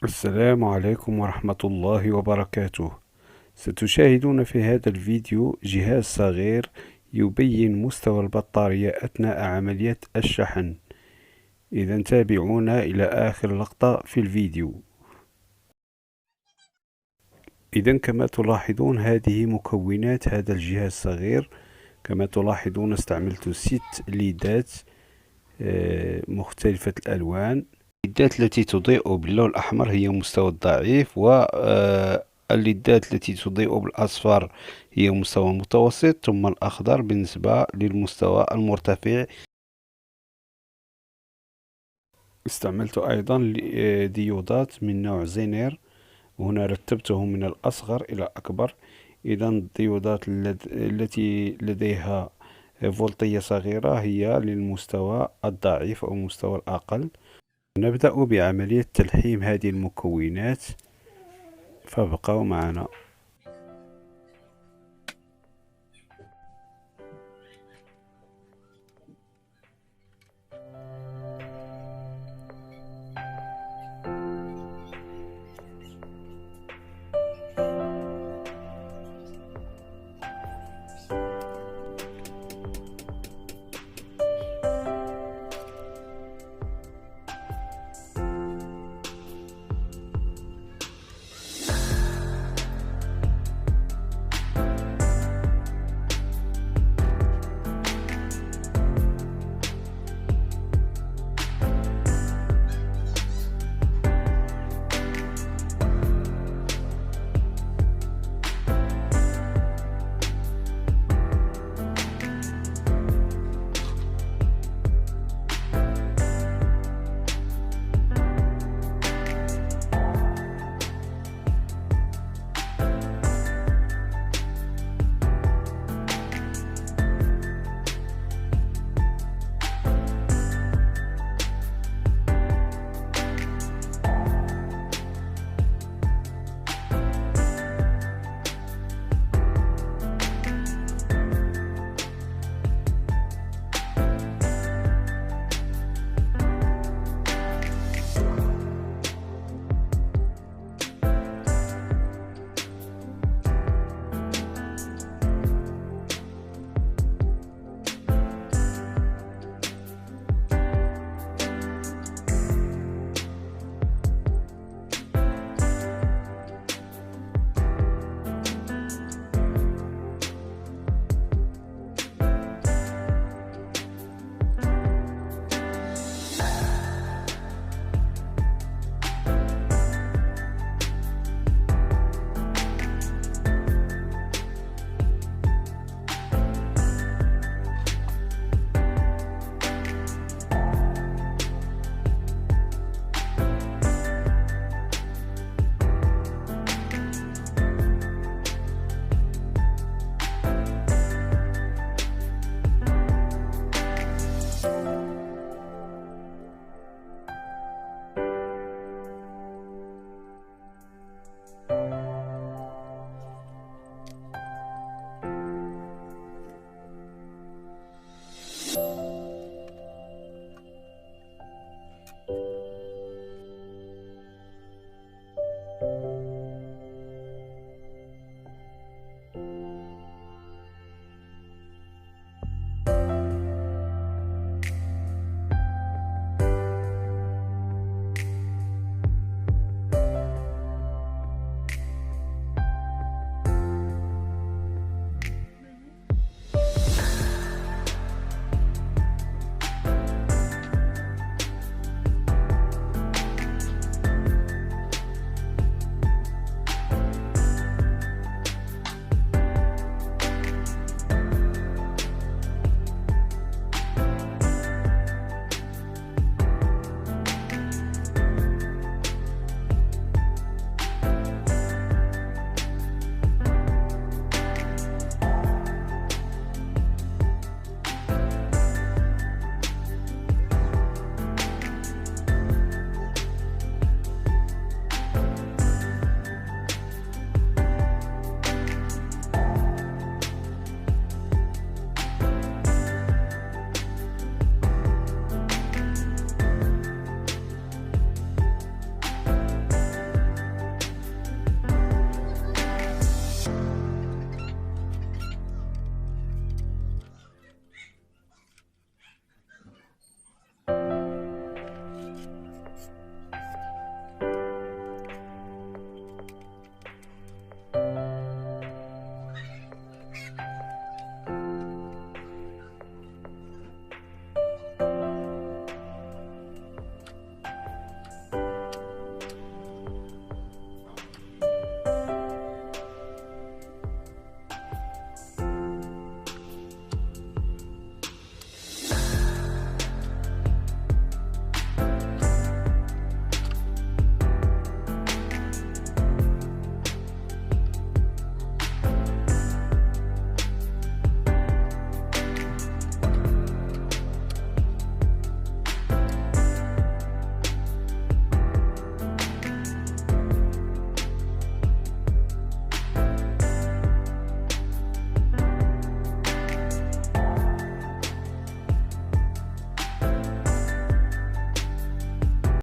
السلام عليكم ورحمة الله وبركاته. ستشاهدون في هذا الفيديو جهاز صغير يبين مستوى البطارية أثناء عملية الشحن. إذا تابعونا إلى آخر لقطة في الفيديو. إذا كما تلاحظون هذه مكونات هذا الجهاز الصغير. كما تلاحظون استعملت 6 ليدات مختلفة الألوان. الليدات التي تضيء باللون الأحمر هي مستوى الضعيف، والليدات التي تضيء بالأصفر هي مستوى متوسط، ثم الأخضر بالنسبة للمستوى المرتفع. استعملت أيضا ديودات من نوع زينير، وهنا رتبتهم من الأصغر إلى الأكبر. إذا الديودات التي لديها فولتية صغيرة هي للمستوى الضعيف أو المستوى الأقل. نبدأ بعملية تلحيم هذه المكونات، فابقوا معنا.